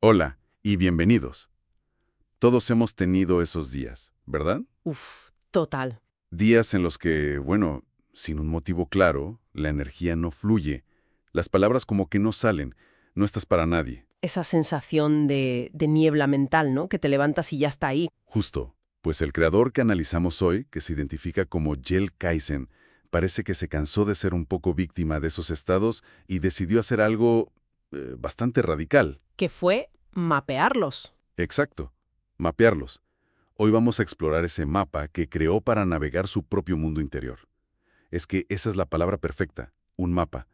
Hola y bienvenidos. Todos hemos tenido esos días, ¿verdad? Uf, total. Días en los que, bueno, sin un motivo claro, la energía no fluye, las palabras como que no salen, no estás para nadie. Esa sensación de niebla mental, ¿no? Que te levantas y ya está ahí. Justo, pues el creador que analizamos hoy, que se identifica como Jel Kaizen, parece que se cansó de ser un poco víctima de esos estados y decidió hacer algo bastante radical. Que fue mapearlos. Exacto, mapearlos. Hoy vamos a explorar ese mapa que creó para navegar su propio mundo interior. Es que esa es la palabra perfecta, un mapa.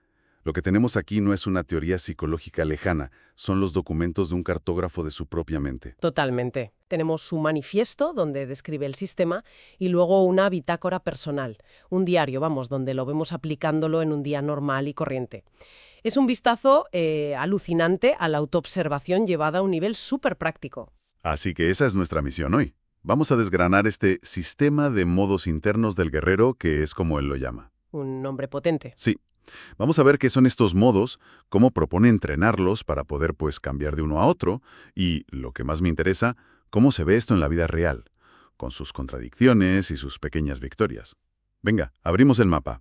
Lo que tenemos aquí no es una teoría psicológica lejana, son los documentos de un cartógrafo de su propia mente. Totalmente. Tenemos su manifiesto, donde describe el sistema, y luego una bitácora personal, un diario, vamos, donde lo vemos aplicándolo en un día normal y corriente. Es un vistazo alucinante a la autoobservación llevada a un nivel súper práctico. Así que esa es nuestra misión hoy. Vamos a desgranar este sistema de modos internos del guerrero, que es como él lo llama. Un nombre potente. Sí, vamos a ver qué son estos modos, cómo propone entrenarlos para poder cambiar de uno a otro y, lo que más me interesa, cómo se ve esto en la vida real, con sus contradicciones y sus pequeñas victorias. Venga, abrimos el mapa.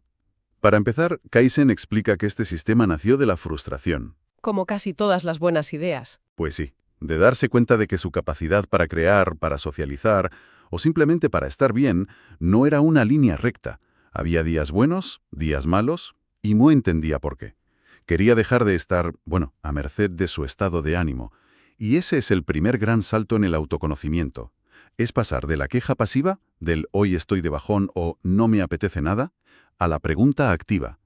Para empezar, Kaizen explica que este sistema nació de la frustración. Como casi todas las buenas ideas. Pues sí, de darse cuenta de que su capacidad para crear, para socializar o simplemente para estar bien no era una línea recta. Había días buenos, días malos, y no entendía por qué. Quería dejar de estar, a merced de su estado de ánimo. Y ese es el primer gran salto en el autoconocimiento. Es pasar de la queja pasiva, del hoy estoy de bajón o no me apetece nada, a la pregunta activa.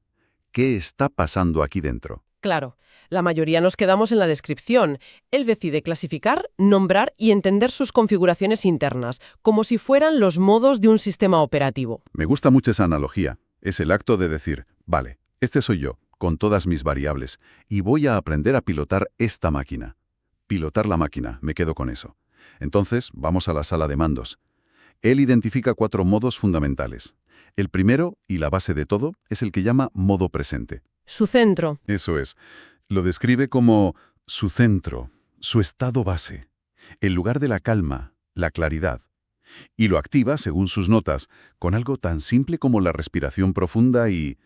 ¿Qué está pasando aquí dentro? Claro, la mayoría nos quedamos en la descripción. Él decide clasificar, nombrar y entender sus configuraciones internas, como si fueran los modos de un sistema operativo. Me gusta mucho esa analogía. Es el acto de decir, vale, este soy yo, con todas mis variables, y voy a aprender a pilotar esta máquina. Pilotar la máquina, me quedo con eso. Entonces, vamos a la sala de mandos. Él identifica 4 modos fundamentales. El primero, y la base de todo, es el que llama modo presente. Su centro. Eso es. Lo describe como su centro, su estado base, el lugar de la calma, la claridad. Y lo activa, según sus notas, con algo tan simple como la respiración profunda y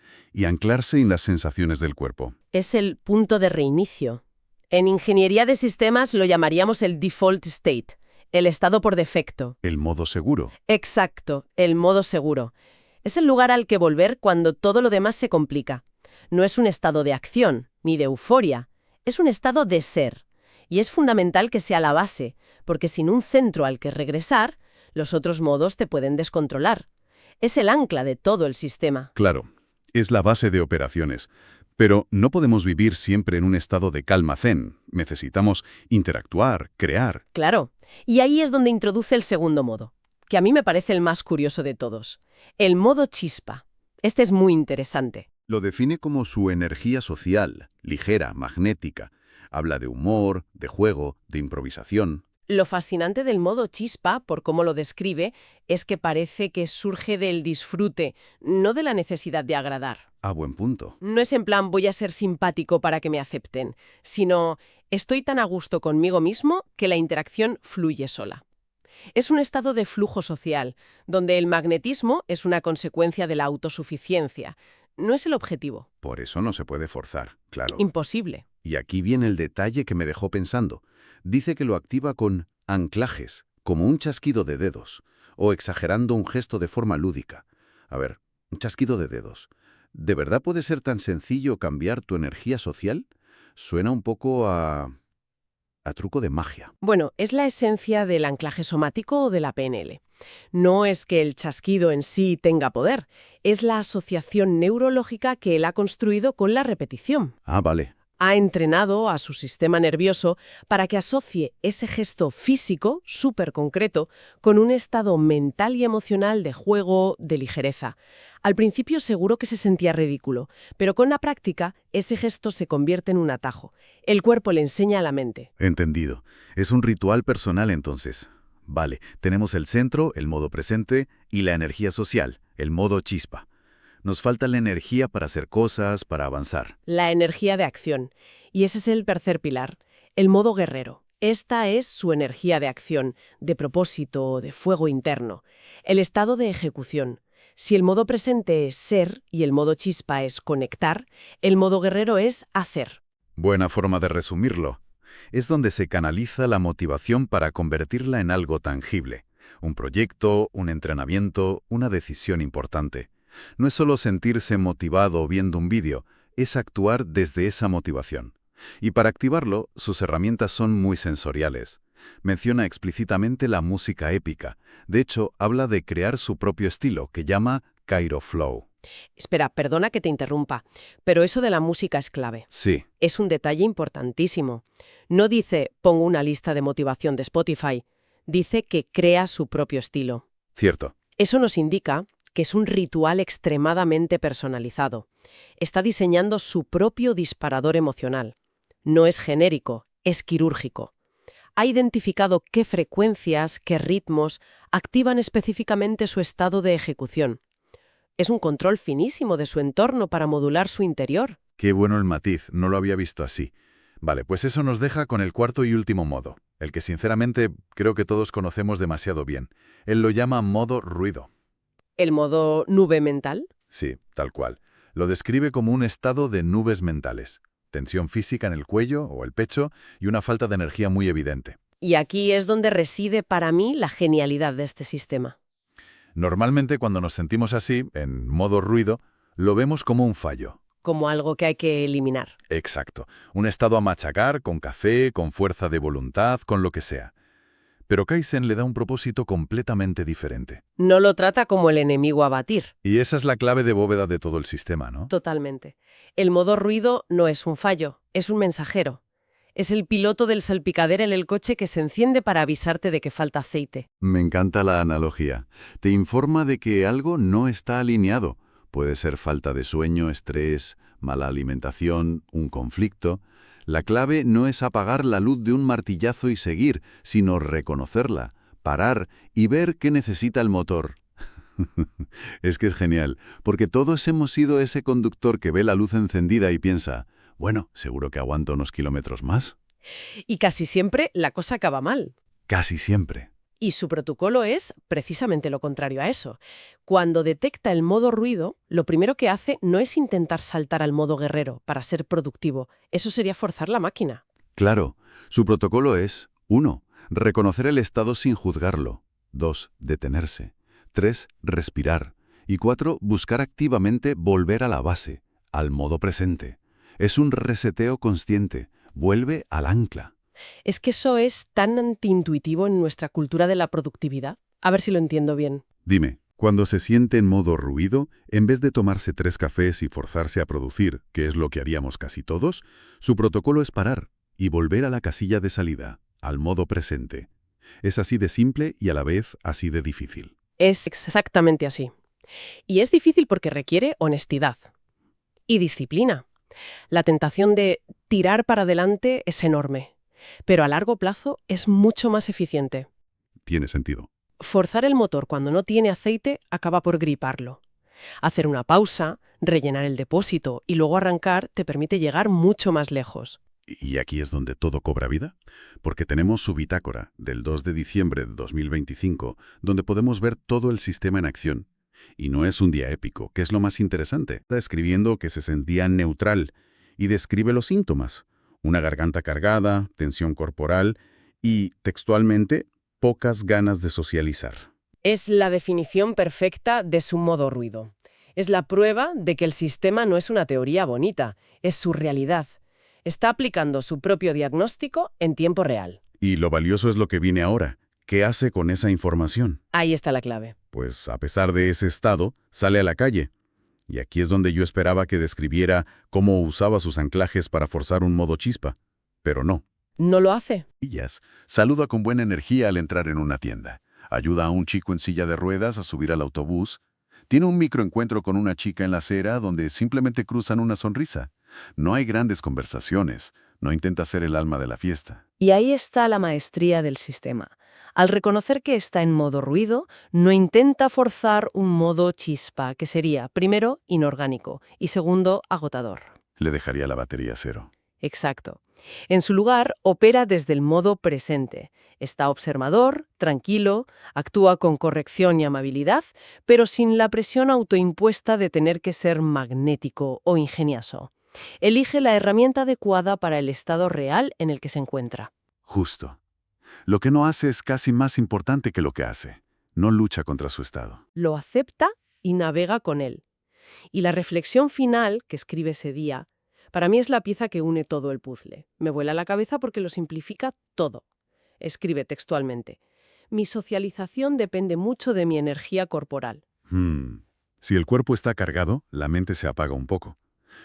anclarse en las sensaciones del cuerpo. Es el punto de reinicio. En ingeniería de sistemas lo llamaríamos el default state, el estado por defecto. El modo seguro. Exacto, el modo seguro. Es el lugar al que volver cuando todo lo demás se complica. No es un estado de acción, ni de euforia. Es un estado de ser. Y es fundamental que sea la base, porque sin un centro al que regresar, los otros modos te pueden descontrolar. Es el ancla de todo el sistema. Claro, es la base de operaciones. Pero no podemos vivir siempre en un estado de calma zen. Necesitamos interactuar, crear. Claro. Y ahí es donde introduce el segundo modo, que a mí me parece el más curioso de todos. El modo chispa. Este es muy interesante. Lo define como su energía social, ligera, magnética. Habla de humor, de juego, de improvisación. Lo fascinante del modo chispa, por cómo lo describe, es que parece que surge del disfrute, no de la necesidad de agradar. Ah, buen punto. No es en plan voy a ser simpático para que me acepten, sino estoy tan a gusto conmigo mismo que la interacción fluye sola. Es un estado de flujo social, donde el magnetismo es una consecuencia de la autosuficiencia. No es el objetivo. Por eso no se puede forzar, claro. Imposible. Y aquí viene el detalle que me dejó pensando. Dice que lo activa con anclajes, como un chasquido de dedos, o exagerando un gesto de forma lúdica. A ver, un chasquido de dedos. ¿De verdad puede ser tan sencillo cambiar tu energía social? Suena un poco a truco de magia. Bueno, es la esencia del anclaje somático o de la PNL. No es que el chasquido en sí tenga poder, es la asociación neurológica que él ha construido con la repetición. Ah, vale. Ha entrenado a su sistema nervioso para que asocie ese gesto físico, súper concreto, con un estado mental y emocional de juego, de ligereza. Al principio seguro que se sentía ridículo, pero con la práctica ese gesto se convierte en un atajo. El cuerpo le enseña a la mente. Entendido. Es un ritual personal entonces. Vale, tenemos el centro, el modo presente, y la energía social, el modo chispa. Nos falta la energía para hacer cosas, para avanzar. La energía de acción. Y ese es el tercer pilar, el modo guerrero. Esta es su energía de acción, de propósito, de fuego interno. El estado de ejecución. Si el modo presente es ser y el modo chispa es conectar, el modo guerrero es hacer. Buena forma de resumirlo. Es donde se canaliza la motivación para convertirla en algo tangible. Un proyecto, un entrenamiento, una decisión importante. No es solo sentirse motivado viendo un vídeo, es actuar desde esa motivación. Y para activarlo, sus herramientas son muy sensoriales. Menciona explícitamente la música épica. De hecho, habla de crear su propio estilo, que llama Cairo Flow. Espera, perdona que te interrumpa, pero eso de la música es clave. Sí, Es un detalle importantísimo. No dice pongo una lista de motivación de Spotify, dice que crea su propio estilo. cierto. Eso nos indica que es un ritual extremadamente personalizado. Está diseñando su propio disparador emocional. No es genérico, es quirúrgico. Ha identificado qué frecuencias, qué ritmos activan específicamente su estado de ejecución. Es un control finísimo de su entorno para modular su interior. Qué bueno el matiz, no lo había visto así. Vale, pues eso nos deja con el cuarto y último modo, el que sinceramente creo que todos conocemos demasiado bien. Él lo llama modo ruido. ¿El modo nube mental? Sí, tal cual. Lo describe como un estado de nubes mentales. Tensión física en el cuello o el pecho y una falta de energía muy evidente. Y aquí es donde reside para mí la genialidad de este sistema. Normalmente cuando nos sentimos así, en modo ruido, lo vemos como un fallo. Como algo que hay que eliminar. Exacto. Un estado a machacar, con café, con fuerza de voluntad, con lo que sea. Pero Kaizen le da un propósito completamente diferente. No lo trata como el enemigo a batir. Y esa es la clave de bóveda de todo el sistema, ¿no? Totalmente. El modo ruido no es un fallo, es un mensajero. Es el piloto del salpicadero en el coche que se enciende para avisarte de que falta aceite. Me encanta la analogía. Te informa de que algo no está alineado. Puede ser falta de sueño, estrés, mala alimentación, un conflicto. La clave no es apagar la luz de un martillazo y seguir, sino reconocerla, parar y ver qué necesita el motor. Es que es genial, porque todos hemos sido ese conductor que ve la luz encendida y piensa, bueno, seguro que aguanto unos kilómetros más. Y casi siempre la cosa acaba mal. Casi siempre. Y su protocolo es precisamente lo contrario a eso. Cuando detecta el modo ruido, lo primero que hace no es intentar saltar al modo guerrero para ser productivo. Eso sería forzar la máquina. Claro, su protocolo es 1. Reconocer el estado sin juzgarlo. 2. Detenerse. 3. Respirar. Y 4. Buscar activamente volver a la base, al modo presente. Es un reseteo consciente. Vuelve al ancla. Es que eso es tan antiintuitivo en nuestra cultura de la productividad. A ver si lo entiendo bien. Dime, cuando se siente en modo ruido, en vez de tomarse 3 cafés y forzarse a producir, que es lo que haríamos casi todos, su protocolo es parar y volver a la casilla de salida, al modo presente. Es así de simple y a la vez así de difícil. Es exactamente así. Y es difícil porque requiere honestidad y disciplina. La tentación de tirar para adelante es enorme, pero a largo plazo es mucho más eficiente. Tiene sentido. Forzar el motor cuando no tiene aceite acaba por griparlo. Hacer una pausa, rellenar el depósito y luego arrancar te permite llegar mucho más lejos. Y aquí es donde todo cobra vida, porque tenemos su bitácora del 2 de diciembre de 2025, donde podemos ver todo el sistema en acción. Y no es un día épico, que es lo más interesante. Está escribiendo que se sentía neutral y describe los síntomas. Una garganta cargada, tensión corporal y, textualmente, pocas ganas de socializar. Es la definición perfecta de su modo ruido. Es la prueba de que el sistema no es una teoría bonita, es su realidad. Está aplicando su propio diagnóstico en tiempo real. Y lo valioso es lo que viene ahora. ¿Qué hace con esa información? Ahí está la clave. Pues, a pesar de ese estado, sale a la calle. Y aquí es donde yo esperaba que describiera cómo usaba sus anclajes para forzar un modo chispa. Pero no. ¿No lo hace? Saluda con buena energía al entrar en una tienda. Ayuda a un chico en silla de ruedas a subir al autobús. Tiene un microencuentro con una chica en la acera donde simplemente cruzan una sonrisa. No hay grandes conversaciones. No intenta ser el alma de la fiesta. Y ahí está la maestría del sistema. Al reconocer que está en modo ruido, no intenta forzar un modo chispa, que sería, primero, inorgánico y segundo, agotador. Le dejaría la batería cero. Exacto. En su lugar, opera desde el modo presente. Está observador, tranquilo, actúa con corrección y amabilidad, pero sin la presión autoimpuesta de tener que ser magnético o ingenioso. Elige la herramienta adecuada para el estado real en el que se encuentra. Justo. Lo que no hace es casi más importante que lo que hace. No lucha contra su estado. Lo acepta y navega con él. Y la reflexión final que escribe ese día, para mí es la pieza que une todo el puzzle. Me vuela la cabeza porque lo simplifica todo. Escribe textualmente: mi socialización depende mucho de mi energía corporal. Si el cuerpo está cargado, la mente se apaga un poco.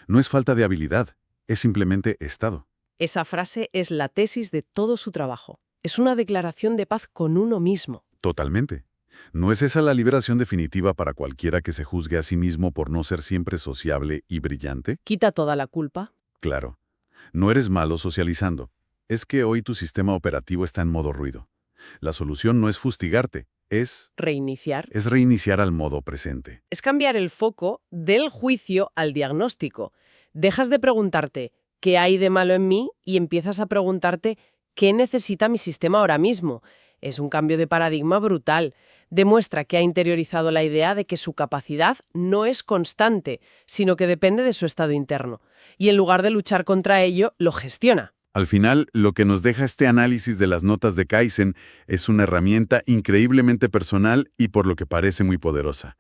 No es falta de habilidad, es simplemente estado. Esa frase es la tesis de todo su trabajo. Es una declaración de paz con uno mismo. Totalmente. ¿No es esa la liberación definitiva para cualquiera que se juzgue a sí mismo por no ser siempre sociable y brillante? Quita toda la culpa. Claro. No eres malo socializando. Es que hoy tu sistema operativo está en modo ruido. La solución no es fustigarte, es Reiniciar. reiniciar al modo presente. Es cambiar el foco del juicio al diagnóstico. Dejas de preguntarte ¿qué hay de malo en mí? Y empiezas a preguntarte ¿qué necesita mi sistema ahora mismo? Es un cambio de paradigma brutal. Demuestra que ha interiorizado la idea de que su capacidad no es constante, sino que depende de su estado interno. Y en lugar de luchar contra ello, lo gestiona. Al final, lo que nos deja este análisis de las notas de Kaizen es una herramienta increíblemente personal y por lo que parece muy poderosa.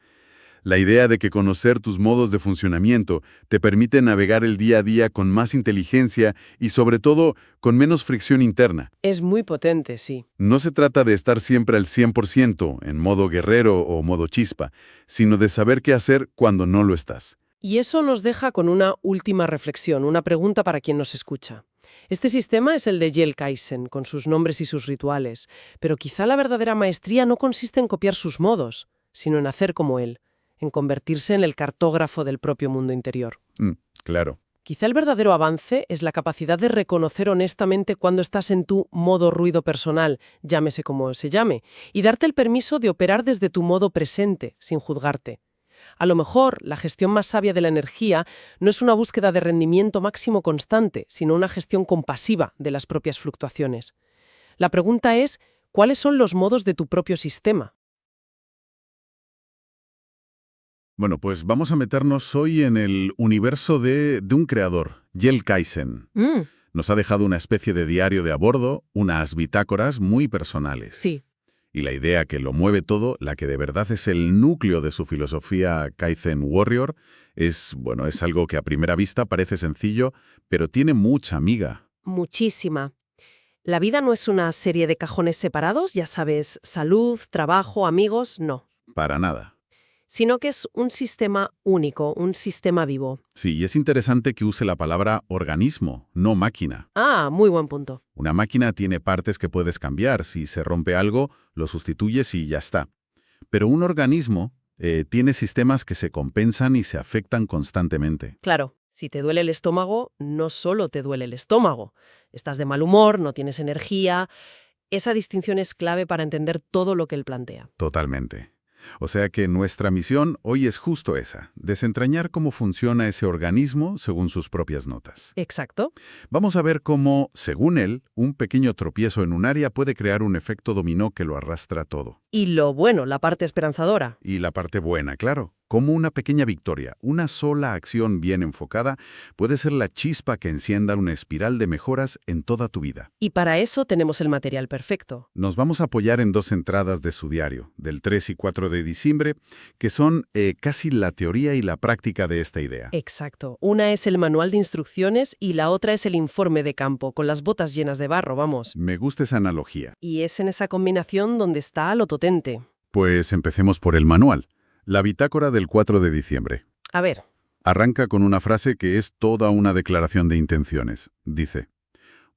La idea de que conocer tus modos de funcionamiento te permite navegar el día a día con más inteligencia y sobre todo con menos fricción interna. Es muy potente, sí. No se trata de estar siempre al 100% en modo guerrero o modo chispa, sino de saber qué hacer cuando no lo estás. Y eso nos deja con una última reflexión, una pregunta para quien nos escucha. Este sistema es el de Jel Kaizen, con sus nombres y sus rituales, pero quizá la verdadera maestría no consiste en copiar sus modos, sino en hacer como él, en convertirse en el cartógrafo del propio mundo interior. Claro. Quizá el verdadero avance es la capacidad de reconocer honestamente cuando estás en tu modo ruido personal, llámese como se llame, y darte el permiso de operar desde tu modo presente, sin juzgarte. A lo mejor, la gestión más sabia de la energía no es una búsqueda de rendimiento máximo constante, sino una gestión compasiva de las propias fluctuaciones. La pregunta es, ¿cuáles son los modos de tu propio sistema? Bueno, pues vamos a meternos hoy en el universo de un creador, Jel Kaizen. Nos ha dejado una especie de diario de a bordo, unas bitácoras muy personales. Sí. Y la idea que lo mueve todo, la que de verdad es el núcleo de su filosofía Kaizen Warrior, es algo que a primera vista parece sencillo, pero tiene mucha miga. Muchísima. La vida no es una serie de cajones separados, ya sabes, salud, trabajo, amigos, no. Para nada. Sino que es un sistema único, un sistema vivo. Sí, y es interesante que use la palabra organismo, no máquina. Ah, muy buen punto. Una máquina tiene partes que puedes cambiar. Si se rompe algo, lo sustituyes y ya está. Pero un organismo tiene sistemas que se compensan y se afectan constantemente. Claro, si te duele el estómago, no solo te duele el estómago. Estás de mal humor, no tienes energía. Esa distinción es clave para entender todo lo que él plantea. Totalmente. O sea que nuestra misión hoy es justo esa, desentrañar cómo funciona ese organismo según sus propias notas. Exacto. Vamos a ver cómo, según él, un pequeño tropiezo en un área puede crear un efecto dominó que lo arrastra todo. Y lo bueno, la parte esperanzadora. Y la parte buena, claro. Como una pequeña victoria, una sola acción bien enfocada, puede ser la chispa que encienda una espiral de mejoras en toda tu vida. Y para eso tenemos el material perfecto. Nos vamos a apoyar en dos entradas de su diario, del 3 y 4 de diciembre, que son casi la teoría y la práctica de esta idea. Exacto. Una es el manual de instrucciones y la otra es el informe de campo, con las botas llenas de barro, vamos. Me gusta esa analogía. Y es en esa combinación donde está lo potente. Pues empecemos por el manual. La bitácora del 4 de diciembre. A ver. Arranca con una frase que es toda una declaración de intenciones. Dice: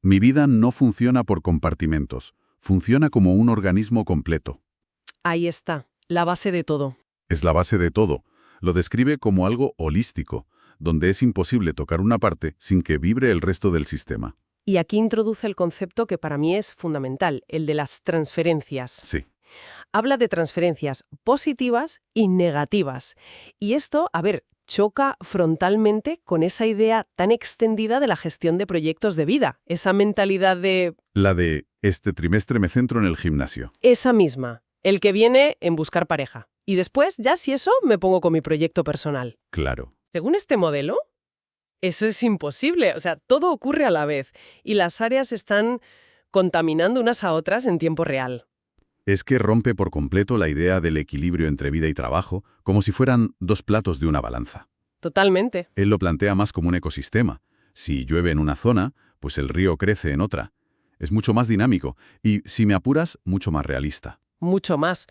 mi vida no funciona por compartimentos, funciona como un organismo completo. Ahí está, la base de todo. Es la base de todo. Lo describe como algo holístico, donde es imposible tocar una parte sin que vibre el resto del sistema. Y aquí introduce el concepto que para mí es fundamental, el de las transferencias. Sí. Habla de transferencias positivas y negativas. Y esto, a ver, choca frontalmente con esa idea tan extendida de la gestión de proyectos de vida, esa mentalidad de La de este trimestre me centro en el gimnasio. esa misma, el que viene en buscar pareja. Y después, ya si eso, me pongo con mi proyecto personal. Claro. Según este modelo, eso es imposible. O sea, todo ocurre a la vez y las áreas están contaminando unas a otras en tiempo real. Es que rompe por completo la idea del equilibrio entre vida y trabajo, como si fueran dos platos de una balanza. Totalmente. Él lo plantea más como un ecosistema. Si llueve en una zona, pues el río crece en otra. Es mucho más dinámico y, si me apuras, mucho más realista. Mucho más.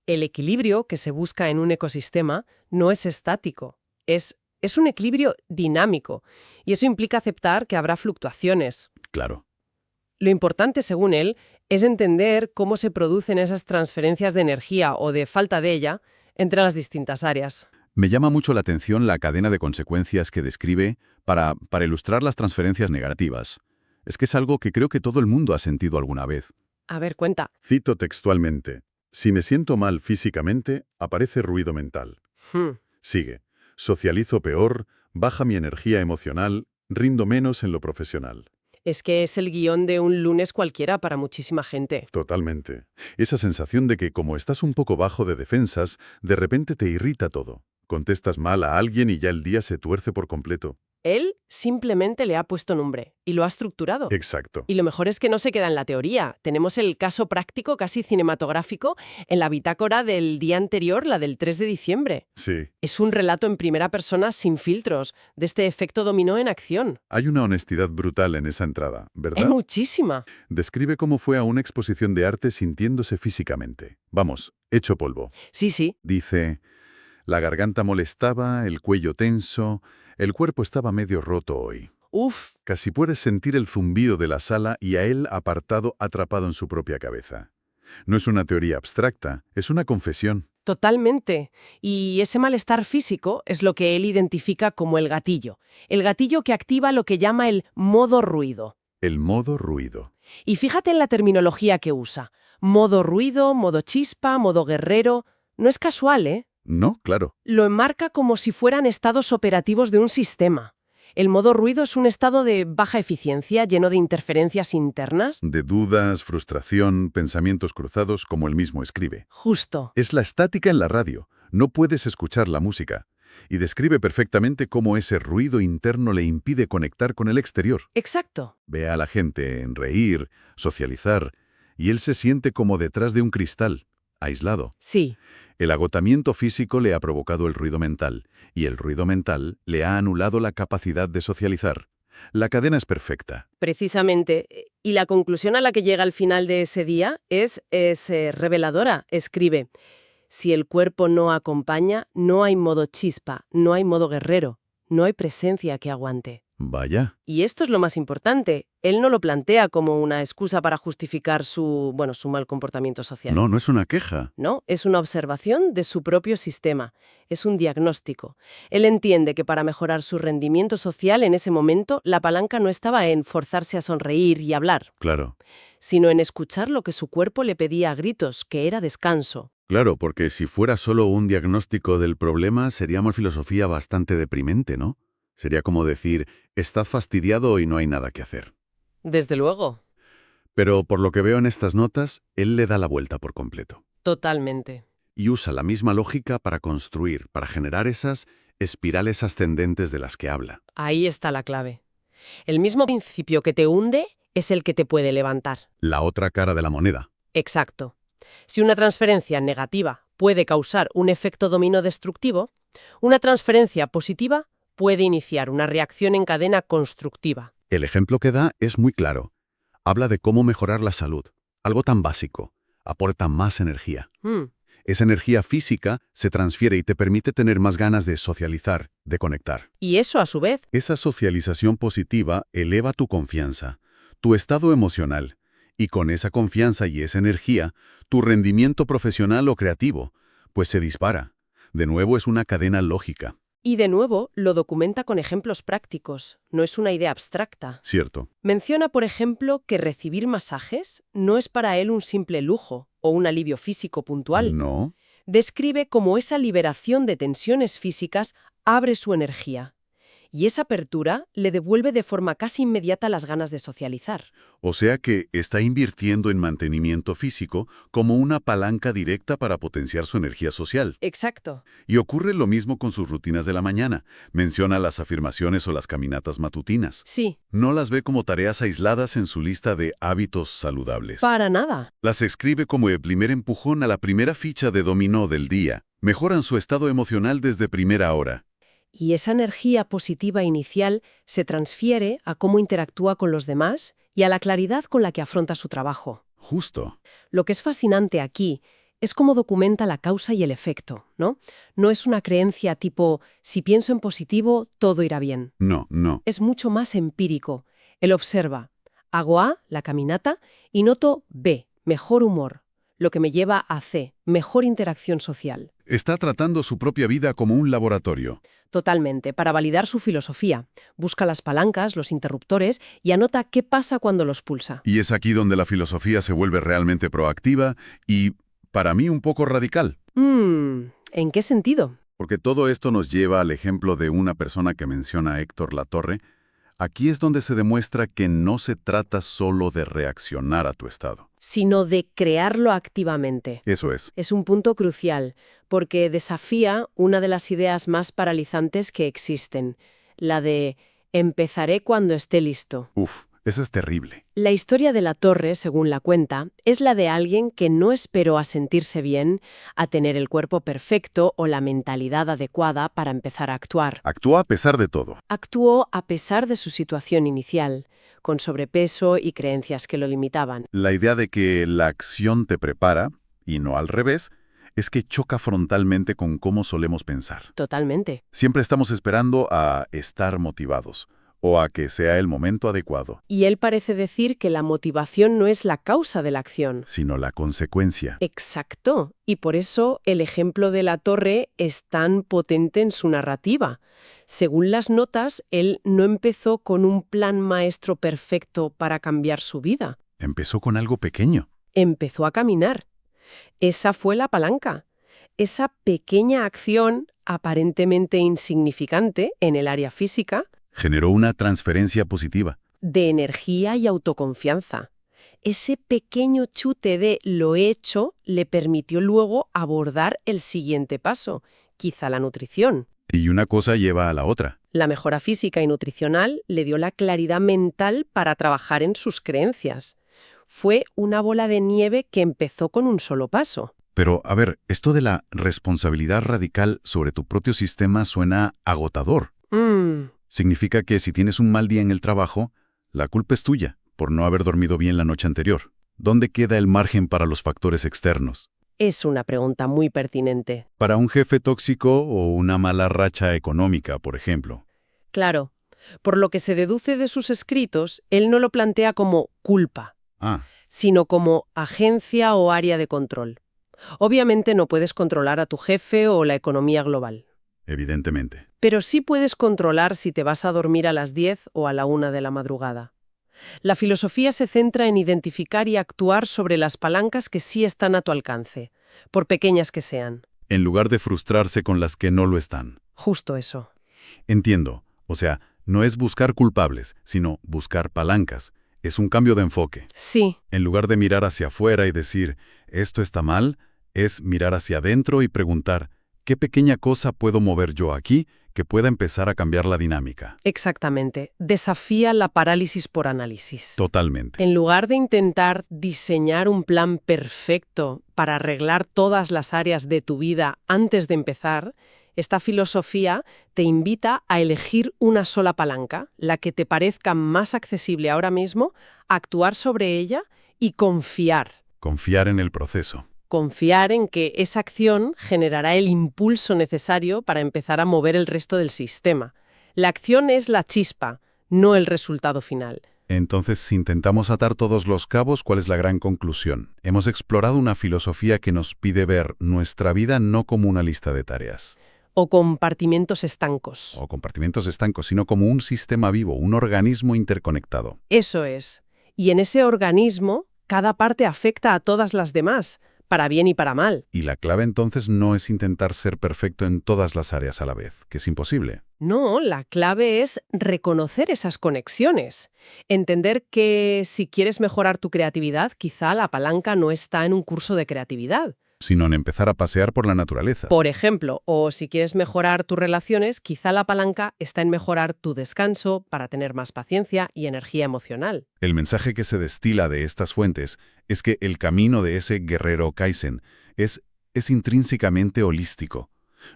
El equilibrio que se busca en un ecosistema no es estático, es un equilibrio dinámico, y eso implica aceptar que habrá fluctuaciones. Claro. Lo importante, según él, es entender cómo se producen esas transferencias de energía o de falta de ella entre las distintas áreas. Me llama mucho la atención la cadena de consecuencias que describe para ilustrar las transferencias negativas. Es que es algo que creo que todo el mundo ha sentido alguna vez. A ver, cuenta. Cito textualmente. Si me siento mal físicamente, aparece ruido mental. Sigue. Socializo peor, baja mi energía emocional, rindo menos en lo profesional. Es que es el guión de un lunes cualquiera para muchísima gente. Totalmente. Esa sensación de que como estás un poco bajo de defensas, de repente te irrita todo. Contestas mal a alguien y ya el día se tuerce por completo. Él simplemente le ha puesto nombre y lo ha estructurado. Exacto. Y lo mejor es que no se queda en la teoría. Tenemos el caso práctico casi cinematográfico en la bitácora del día anterior, la del 3 de diciembre. Sí. Es un relato en primera persona sin filtros, de este efecto dominó en acción. Hay una honestidad brutal en esa entrada, Es ¿verdad? muchísima. Describe cómo fue a una exposición de arte sintiéndose físicamente. Vamos, hecho polvo. Sí, sí. Dice, la garganta molestaba, el cuello tenso, el cuerpo estaba medio roto hoy. Uf, Casi puedes sentir el zumbido de la sala y a él apartado, atrapado en su propia cabeza. No es una teoría abstracta, es una confesión. totalmente. Y ese malestar físico es lo que él identifica como el gatillo que activa lo que llama el modo ruido. El modo ruido. Y fíjate en la terminología que usa. Modo ruido, modo chispa, modo guerrero. No es casual, ¿eh? No, claro. Lo enmarca como si fueran estados operativos de un sistema. El modo ruido es un estado de baja eficiencia, lleno de interferencias internas. De dudas, frustración, pensamientos cruzados, como él mismo escribe. Justo. Es la estática en la radio. No puedes escuchar la música. Y describe perfectamente cómo ese ruido interno le impide conectar con el exterior. Exacto. Ve a la gente en reír, socializar, y él se siente como detrás de un cristal, aislado. Sí. El agotamiento físico le ha provocado el ruido mental, y el ruido mental le ha anulado la capacidad de socializar. La cadena es perfecta. Precisamente. Y la conclusión a la que llega al final de ese día es reveladora. Escribe, si el cuerpo no acompaña, no hay modo chispa, no hay modo guerrero, no hay presencia que aguante. Vaya. Y esto es lo más importante. Él no lo plantea como una excusa para justificar su mal comportamiento social. No, no es una queja. No, es una observación de su propio sistema. Es un diagnóstico. Él entiende que para mejorar su rendimiento social en ese momento, la palanca no estaba en forzarse a sonreír y hablar, Claro. sino en escuchar lo que su cuerpo le pedía a gritos, que era descanso. Claro, porque si fuera solo un diagnóstico del problema, sería una filosofía bastante deprimente, ¿no? Sería como decir, estás fastidiado y no hay nada que hacer. Desde luego. Pero por lo que veo en estas notas, él le da la vuelta por completo. Totalmente. Y usa la misma lógica para construir, para generar esas espirales ascendentes de las que habla. Ahí está la clave. El mismo principio que te hunde es el que te puede levantar. La otra cara de la moneda. Exacto. Si una transferencia negativa puede causar un efecto dominó destructivo, una transferencia positiva puede iniciar una reacción en cadena constructiva. El ejemplo que da es muy claro. Habla de cómo mejorar la salud. Algo tan básico. Aporta más energía. Esa energía física se transfiere y te permite tener más ganas de socializar, de conectar. Y eso, a su vez, Esa socialización positiva eleva tu confianza, tu estado emocional, y con esa confianza y esa energía, tu rendimiento profesional o creativo, pues se dispara. De nuevo es una cadena lógica. y de nuevo lo documenta con ejemplos prácticos, no es una idea abstracta. Cierto. Menciona, por ejemplo, que recibir masajes no es para él un simple lujo o un alivio físico puntual. No. Describe como esa liberación de tensiones físicas abre su energía. Y esa apertura le devuelve de forma casi inmediata las ganas de socializar. O sea que está invirtiendo en mantenimiento físico como una palanca directa para potenciar su energía social. Exacto. Y ocurre lo mismo con sus rutinas de la mañana. Menciona las afirmaciones o las caminatas matutinas. Sí, No las ve como tareas aisladas en su lista de hábitos saludables. para nada. Las escribe como el primer empujón a la primera ficha de dominó del día. Mejoran su estado emocional desde primera hora. Y esa energía positiva inicial se transfiere a cómo interactúa con los demás y a la claridad con la que afronta su trabajo. Justo. Lo que es fascinante aquí es cómo documenta la causa y el efecto, ¿no? No es una creencia tipo, si pienso en positivo, todo irá bien. No. Es mucho más empírico. Él observa, hago A, la caminata, y noto B, mejor humor, lo que me lleva a C, mejor interacción social. Está tratando su propia vida como un laboratorio. Totalmente, para validar su filosofía. Busca las palancas, los interruptores y anota qué pasa cuando los pulsa. Y es aquí donde la filosofía se vuelve realmente proactiva y, para mí, un poco radical. ¿En qué sentido? Porque todo esto nos lleva al ejemplo de una persona que menciona Héctor Latorre. Aquí es donde se demuestra que no se trata solo de reaccionar a tu estado. Sino de crearlo activamente. Eso es. Es un punto crucial, porque desafía una de las ideas más paralizantes que existen, la de empezaré cuando esté listo. Esa es terrible. La historia de Latorre, según la cuenta, es la de alguien que no esperó a sentirse bien, a tener el cuerpo perfecto o la mentalidad adecuada para empezar a actuar. Actúa a pesar de todo. Actuó a pesar de su situación inicial, con sobrepeso y creencias que lo limitaban. La idea de que la acción te prepara, y no al revés, es que choca frontalmente con cómo solemos pensar. Totalmente. Siempre estamos esperando a estar motivados o a que sea el momento adecuado, Y él parece decir que la motivación no es la causa de la acción. sino la consecuencia. Exacto. Y por eso el ejemplo de Latorre es tan potente en su narrativa. Según las notas, él no empezó con un plan maestro perfecto para cambiar su vida. Empezó con algo pequeño. Empezó a caminar. Esa fue la palanca. Esa pequeña acción, aparentemente insignificante en el área física, Generó una transferencia positiva. de energía y autoconfianza. Ese pequeño chute de lo hecho le permitió luego abordar el siguiente paso, quizá la nutrición. Y una cosa lleva a la otra. La mejora física y nutricional le dio la claridad mental para trabajar en sus creencias. Fue una bola de nieve que empezó con un solo paso. Pero, a ver, esto de la responsabilidad radical sobre tu propio sistema suena agotador. Significa que si tienes un mal día en el trabajo, la culpa es tuya por no haber dormido bien la noche anterior. ¿Dónde queda el margen para los factores externos? Es una pregunta muy pertinente. Para un jefe tóxico o una mala racha económica, por ejemplo. Claro, por lo que se deduce de sus escritos, él no lo plantea como culpa, sino como agencia o área de control. Obviamente no puedes controlar a tu jefe o la economía global. Evidentemente. Pero sí puedes controlar si te vas a dormir a las 10 o a la 1 de la madrugada. La filosofía se centra en identificar y actuar sobre las palancas que sí están a tu alcance, por pequeñas que sean. En lugar de frustrarse con las que no lo están. Justo eso. Entiendo. O sea, no es buscar culpables, sino buscar palancas. Es un cambio de enfoque. Sí, En lugar de mirar hacia afuera y decir, esto está mal, es mirar hacia adentro y preguntar, ¿qué pequeña cosa puedo mover yo aquí que pueda empezar a cambiar la dinámica? exactamente. Desafía la parálisis por análisis. Totalmente. En lugar de intentar diseñar un plan perfecto para arreglar todas las áreas de tu vida antes de empezar, esta filosofía te invita a elegir una sola palanca, la que te parezca más accesible ahora mismo, actuar sobre ella y confiar. Confiar en el proceso. Confiar en que esa acción generará el impulso necesario para empezar a mover el resto del sistema. La acción es la chispa, no el resultado final. Entonces, si intentamos atar todos los cabos, ¿cuál es la gran conclusión? Hemos explorado una filosofía que nos pide ver nuestra vida no como una lista de tareas O compartimentos estancos. o compartimentos estancos, sino como un sistema vivo, un organismo interconectado. Eso es. Y en ese organismo, cada parte afecta a todas las demás, para bien y para mal. Y la clave entonces no es intentar ser perfecto en todas las áreas a la vez, que es imposible. No, la clave es reconocer esas conexiones. Entender que si quieres mejorar tu creatividad, quizá la palanca no está en un curso de creatividad. Sino en empezar a pasear por la naturaleza. Por ejemplo, o si quieres mejorar tus relaciones, quizá la palanca está en mejorar tu descanso para tener más paciencia y energía emocional. El mensaje que se destila de estas fuentes es que el camino de ese guerrero Kaizen es intrínsecamente holístico.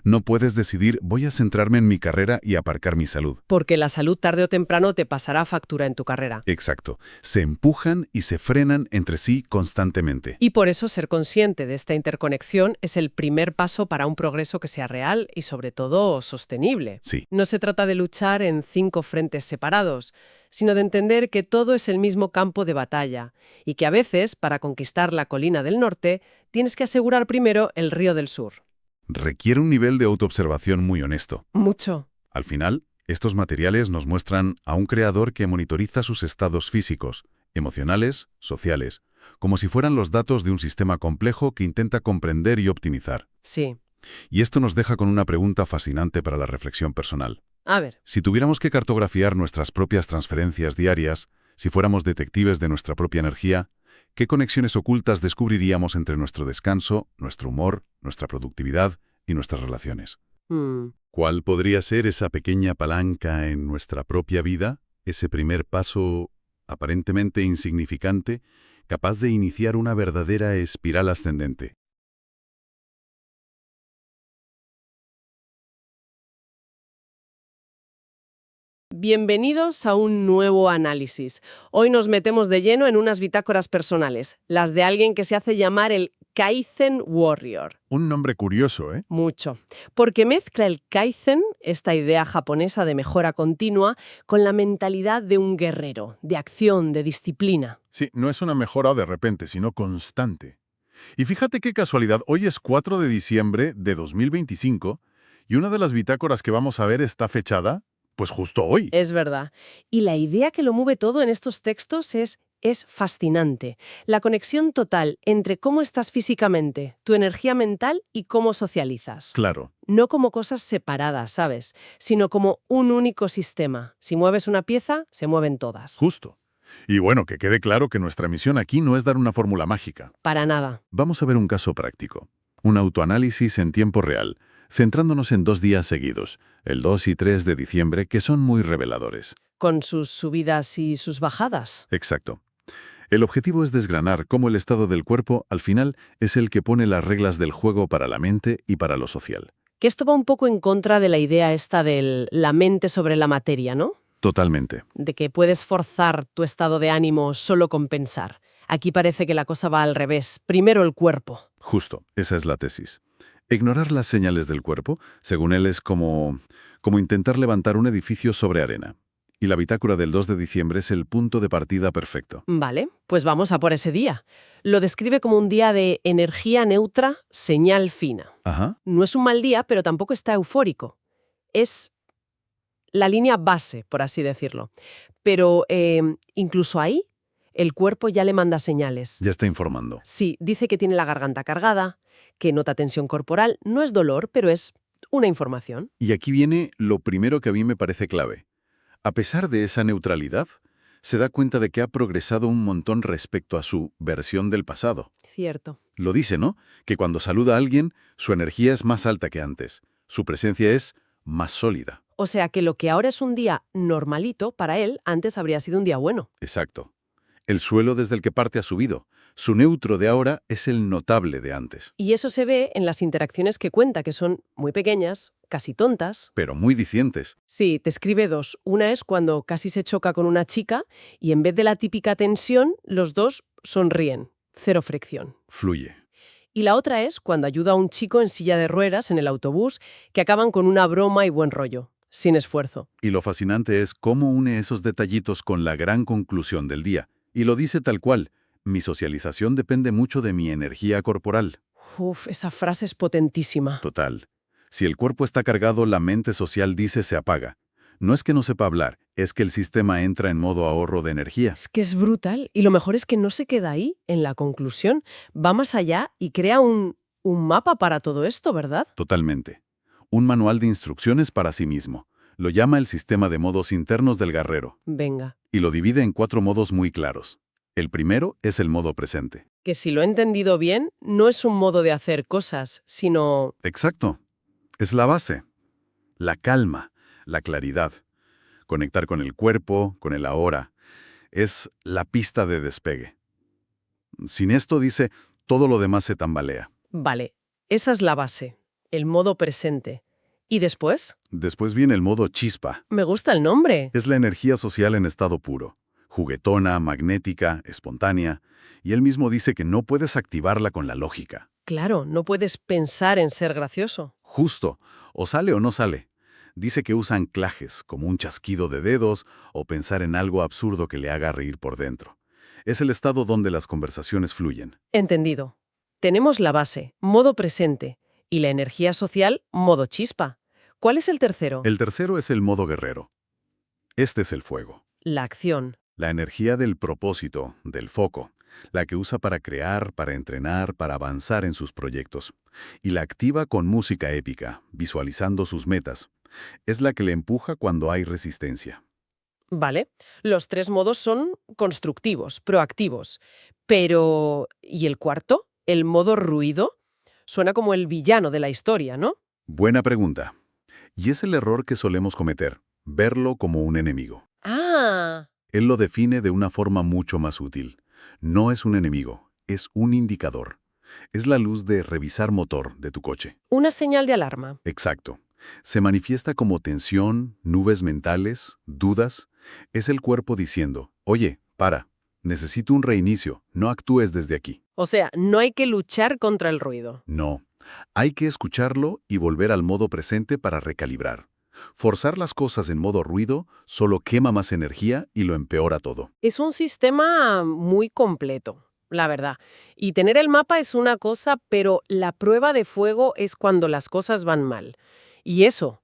No puedes decidir, voy a centrarme en mi carrera y aparcar mi salud. Porque la salud tarde o temprano te pasará factura en tu carrera. Exacto. Se empujan y se frenan entre sí constantemente. Y por eso ser consciente de esta interconexión es el primer paso para un progreso que sea real y sobre todo sostenible. Sí. No se trata de luchar en 5 frentes separados, sino de entender que todo es el mismo campo de batalla y que a veces, para conquistar la colina del norte, tienes que asegurar primero el río del sur. Requiere un nivel de autoobservación muy honesto. Mucho. Al final, estos materiales nos muestran a un creador que monitoriza sus estados físicos, emocionales, sociales, como si fueran los datos de un sistema complejo que intenta comprender y optimizar. Sí. Y esto nos deja con una pregunta fascinante para la reflexión personal. A ver. Si tuviéramos que cartografiar nuestras propias transferencias diarias, si fuéramos detectives de nuestra propia energía, ¿qué conexiones ocultas descubriríamos entre nuestro descanso, nuestro humor, nuestra productividad y nuestras relaciones? ¿Cuál podría ser esa pequeña palanca en nuestra propia vida, ese primer paso aparentemente insignificante, capaz de iniciar una verdadera espiral ascendente? Bienvenidos a un nuevo análisis. Hoy nos metemos de lleno en unas bitácoras personales, las de alguien que se hace llamar el Kaizen Warrior. Un nombre curioso, ¿eh? Mucho. Porque mezcla el Kaizen, esta idea japonesa de mejora continua, con la mentalidad de un guerrero, de acción, de disciplina. Sí, no es una mejora de repente, sino constante. Y fíjate qué casualidad, hoy es 4 de diciembre de 2025 y una de las bitácoras que vamos a ver está fechada, pues justo hoy. Es verdad. Y la idea que lo mueve todo en estos textos es fascinante. La conexión total entre cómo estás físicamente, tu energía mental y cómo socializas. Claro. No como cosas separadas, ¿sabes? Sino como un único sistema. Si mueves una pieza, se mueven todas. Justo. Y bueno, que quede claro que nuestra misión aquí no es dar una fórmula mágica. Para nada. Vamos a ver un caso práctico. Un autoanálisis en tiempo real, centrándonos en 2 días seguidos, el 2 y 3 de diciembre, que son muy reveladores. Con sus subidas y sus bajadas. Exacto. El objetivo es desgranar cómo el estado del cuerpo, al final, es el que pone las reglas del juego para la mente y para lo social. Que esto va un poco en contra de la idea esta de la mente sobre la materia, ¿no? Totalmente. De que puedes forzar tu estado de ánimo solo con pensar. Aquí parece que la cosa va al revés. Primero el cuerpo. Justo, esa es la tesis. Ignorar las señales del cuerpo, según él, es como intentar levantar un edificio sobre arena. Y la bitácora del 2 de diciembre es el punto de partida perfecto. Vale, pues vamos a por ese día. Lo describe como un día de energía neutra, señal fina. Ajá. No es un mal día, pero tampoco está eufórico. Es la línea base, por así decirlo. Pero incluso ahí, el cuerpo ya le manda señales. Ya está informando. Sí, dice que tiene la garganta cargada, que nota tensión corporal. No es dolor, pero es una información. Y aquí viene lo primero que a mí me parece clave. A pesar de esa neutralidad, se da cuenta de que ha progresado un montón respecto a su versión del pasado. Cierto. Lo dice, ¿no? Que cuando saluda a alguien, su energía es más alta que antes. Su presencia es más sólida. O sea que lo que ahora es un día normalito, para él, antes habría sido un día bueno. Exacto. El suelo desde el que parte ha subido. Su neutro de ahora es el notable de antes. Y eso se ve en las interacciones que cuenta, que son muy pequeñas, casi tontas. Pero muy dicientes. Sí, te escribe 2. Una es cuando casi se choca con una chica y en vez de la típica tensión, los dos sonríen. Cero fricción. Fluye. Y la otra es cuando ayuda a un chico en silla de ruedas en el autobús que acaban con una broma y buen rollo, sin esfuerzo. Y lo fascinante es cómo une esos detallitos con la gran conclusión del día. Y lo dice tal cual. Mi socialización depende mucho de mi energía corporal. Uf, esa frase es potentísima. Total. Si el cuerpo está cargado, la mente social dice se apaga. No es que no sepa hablar, es que el sistema entra en modo ahorro de energía. Es que es brutal. Y lo mejor es que no se queda ahí, en la conclusión. Va más allá y crea un mapa para todo esto, ¿verdad? Totalmente. Un manual de instrucciones para sí mismo. Lo llama el sistema de modos internos del guerrero. Venga. Y lo divide en 4 modos muy claros. El primero es el modo presente. Que si lo he entendido bien, no es un modo de hacer cosas, sino... Exacto. Es la base. La calma, la claridad. Conectar con el cuerpo, con el ahora. Es la pista de despegue. Sin esto, dice, todo lo demás se tambalea. Vale, esa es la base, el modo presente. ¿Y después? Después viene el modo chispa. Me gusta el nombre. Es la energía social en estado puro. Juguetona, magnética, espontánea. Y él mismo dice que no puedes activarla con la lógica. Claro, no puedes pensar en ser gracioso. Justo. O sale o no sale. Dice que usa anclajes, como un chasquido de dedos o pensar en algo absurdo que le haga reír por dentro. Es el estado donde las conversaciones fluyen. Entendido. Tenemos la base, modo presente, y la energía social, modo chispa. ¿Cuál es el tercero? El tercero es el modo guerrero. Este es el fuego. La acción. La energía del propósito, del foco, la que usa para crear, para entrenar, para avanzar en sus proyectos. Y la activa con música épica, visualizando sus metas. Es la que le empuja cuando hay resistencia. Vale, los 3 modos son constructivos, proactivos. Pero... ¿y el cuarto? ¿El modo ruido? Suena como el villano de la historia, ¿no? Buena pregunta. Y es el error que solemos cometer, verlo como un enemigo. Ah, Él lo define de una forma mucho más útil. No es un enemigo, es un indicador. Es la luz de revisar motor de tu coche. una señal de alarma. Exacto. Se manifiesta como tensión, nubes mentales, dudas. Es el cuerpo diciendo, oye, para, necesito un reinicio, no actúes desde aquí. O sea, no hay que luchar contra el ruido. No, hay que escucharlo y volver al modo presente para recalibrar. Forzar las cosas en modo ruido solo quema más energía y lo empeora todo. Es un sistema muy completo, la verdad. Y tener el mapa es una cosa, pero la prueba de fuego es cuando las cosas van mal. Y eso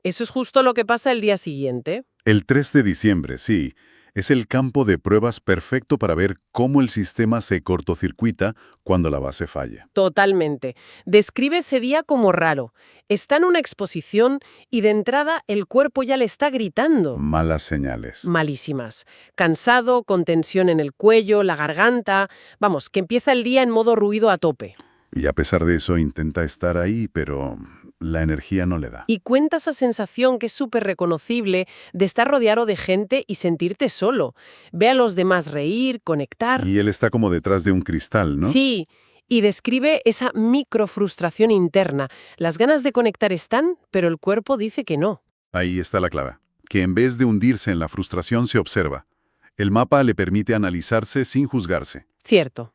es justo lo que pasa el día siguiente. El 3 de diciembre, sí, es el campo de pruebas perfecto para ver cómo el sistema se cortocircuita cuando la base falla. Totalmente. Describe ese día como raro. Está en una exposición y de entrada el cuerpo ya le está gritando. Malas señales. Malísimas. Cansado, con tensión en el cuello, la garganta. Vamos, que empieza el día en modo ruido a tope. Y a pesar de eso intenta estar ahí, pero la energía no le da. Y cuenta esa sensación que es súper reconocible de estar rodeado de gente y sentirte solo. Ve a los demás reír, conectar. Y él está como detrás de un cristal, ¿no? Sí, y describe esa microfrustración interna. Las ganas de conectar están, pero el cuerpo dice que no. Ahí está la clave. Que en vez de hundirse en la frustración se observa. El mapa le permite analizarse sin juzgarse. Cierto.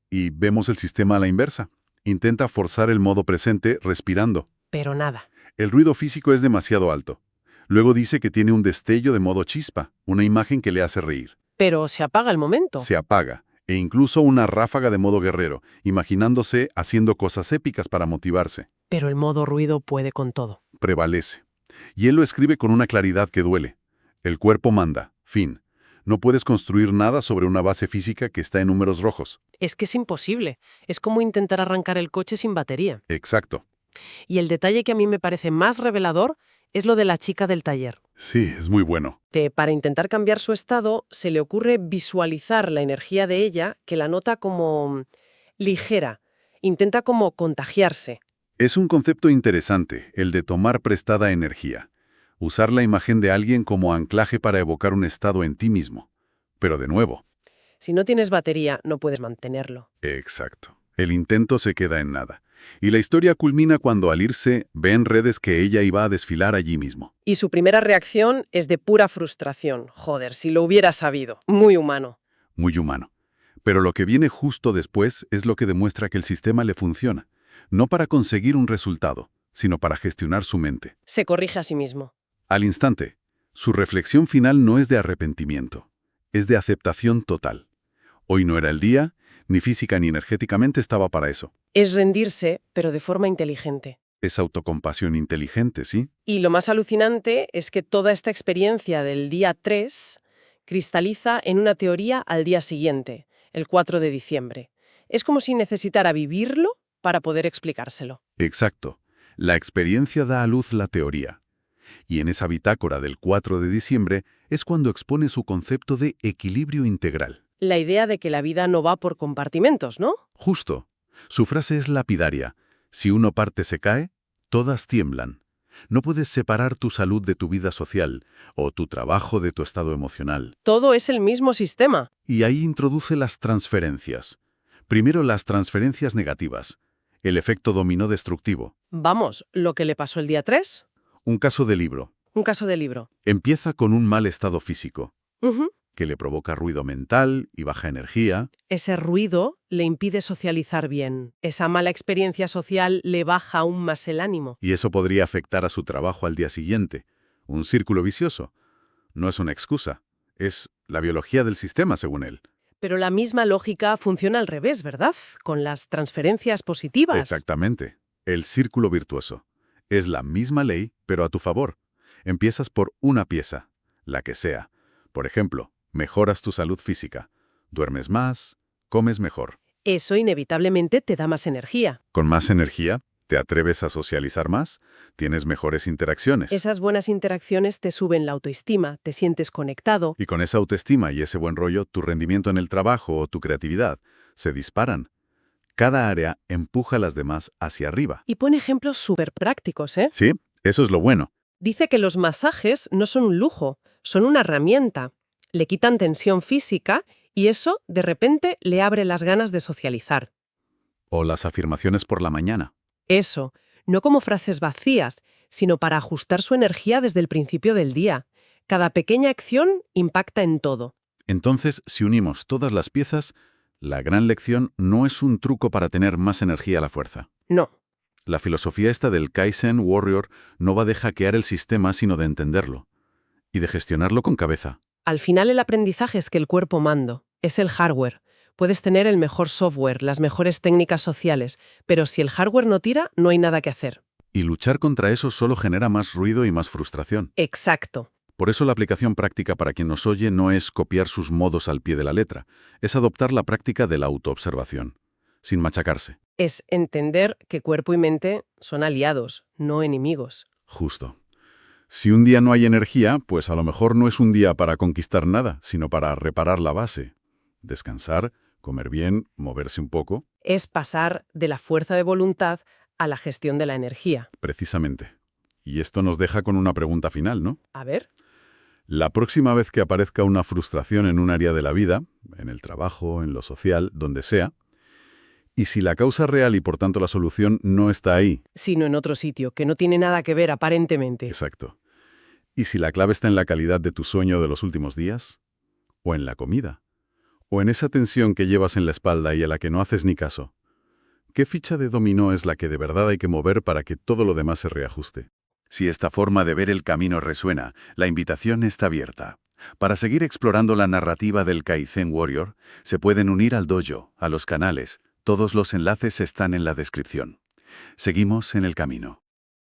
Y vemos el sistema a la inversa. Intenta forzar el modo presente respirando. Pero nada. El ruido físico es demasiado alto. Luego dice que tiene un destello de modo chispa, una imagen que le hace reír. Pero se apaga el momento. Se apaga, e incluso una ráfaga de modo guerrero, imaginándose haciendo cosas épicas para motivarse. Pero el modo ruido puede con todo. Prevalece. Y él lo escribe con una claridad que duele. El cuerpo manda. Fin. No puedes construir nada sobre una base física que está en números rojos. Es que es imposible. Es como intentar arrancar el coche sin batería. Exacto. Y el detalle que a mí me parece más revelador es lo de la chica del taller. Sí, es muy bueno. Para intentar cambiar su estado, se le ocurre visualizar la energía de ella, que la nota como ligera. Intenta como contagiarse. Es un concepto interesante, el de tomar prestada energía. Usar la imagen de alguien como anclaje para evocar un estado en ti mismo. Pero de nuevo. Si no tienes batería, no puedes mantenerlo. Exacto. El intento se queda en nada. Y la historia culmina cuando al irse ve en redes que ella iba a desfilar allí mismo. Y su primera reacción es de pura frustración. Joder, si lo hubiera sabido. Muy humano. Muy humano. Pero lo que viene justo después es lo que demuestra que el sistema le funciona. No para conseguir un resultado, sino para gestionar su mente. Se corrige a sí mismo. Al instante, su reflexión final no es de arrepentimiento, es de aceptación total. Hoy no era el día, ni física ni energéticamente estaba para eso. Es rendirse, pero de forma inteligente. Es autocompasión inteligente, ¿sí? Y lo más alucinante es que toda esta experiencia del día 3 cristaliza en una teoría al día siguiente, el 4 de diciembre. Es como si necesitara vivirlo para poder explicárselo. Exacto. La experiencia da a luz la teoría. Y en esa bitácora del 4 de diciembre es cuando expone su concepto de equilibrio integral. La idea de que la vida no va por compartimentos, ¿no? Justo. Su frase es lapidaria. Si uno parte se cae, todas tiemblan. No puedes separar tu salud de tu vida social o tu trabajo de tu estado emocional. Todo es el mismo sistema. Y ahí introduce las transferencias. Primero las transferencias negativas. El efecto dominó destructivo. Vamos, lo que le pasó el día 3. Un caso de libro. Un caso de libro. Empieza con un mal estado físico, Ujú. que le provoca ruido mental y baja energía. Ese ruido le impide socializar bien. Esa mala experiencia social le baja aún más el ánimo. Y eso podría afectar a su trabajo al día siguiente. Un círculo vicioso. No es una excusa. Es la biología del sistema, según él. Pero la misma lógica funciona al revés, ¿verdad? Con las transferencias positivas. Exactamente. El círculo virtuoso. Es la misma ley, pero a tu favor. Empiezas por una pieza, la que sea. Por ejemplo, mejoras tu salud física. Duermes más, comes mejor. Eso inevitablemente te da más energía. Con más energía, te atreves a socializar más, tienes mejores interacciones. Esas buenas interacciones te suben la autoestima, te sientes conectado. Y con esa autoestima y ese buen rollo, tu rendimiento en el trabajo o tu creatividad se disparan. Cada área empuja a las demás hacia arriba. Y pone ejemplos súper prácticos, ¿eh? Sí, eso es lo bueno. Dice que los masajes no son un lujo, son una herramienta. Le quitan tensión física y eso, de repente, le abre las ganas de socializar. O las afirmaciones por la mañana. Eso, no como frases vacías, sino para ajustar su energía desde el principio del día. Cada pequeña acción impacta en todo. Entonces, si unimos todas las piezas, la gran lección no es un truco para tener más energía a la fuerza. No. La filosofía esta del Kaizen Warrior no va de hackear el sistema, sino de entenderlo. Y de gestionarlo con cabeza. Al final el aprendizaje es que el cuerpo mando, es el hardware. Puedes tener el mejor software, las mejores técnicas sociales, pero si el hardware no tira, no hay nada que hacer. Y luchar contra eso solo genera más ruido y más frustración. Exacto. Por eso la aplicación práctica para quien nos oye no es copiar sus modos al pie de la letra, es adoptar la práctica de la autoobservación, sin machacarse. Es entender que cuerpo y mente son aliados, no enemigos. Justo. Si un día no hay energía, pues a lo mejor no es un día para conquistar nada, sino para reparar la base. Descansar, comer bien, moverse un poco. Es pasar de la fuerza de voluntad a la gestión de la energía. Precisamente. Y esto nos deja con una pregunta final, ¿no? A ver. La próxima vez que aparezca una frustración en un área de la vida, en el trabajo, en lo social, donde sea, y si la causa real y por tanto la solución no está ahí. Sino en otro sitio, que no tiene nada que ver aparentemente. Exacto. ¿Y si la clave está en la calidad de tu sueño de los últimos días? ¿O en la comida? ¿O en esa tensión que llevas en la espalda y a la que no haces ni caso? ¿Qué ficha de dominó es la que de verdad hay que mover para que todo lo demás se reajuste? Si esta forma de ver el camino resuena, la invitación está abierta. Para seguir explorando la narrativa del Kaizen Warrior, se pueden unir al dojo, a los canales. Todos los enlaces están en la descripción. Seguimos en el camino.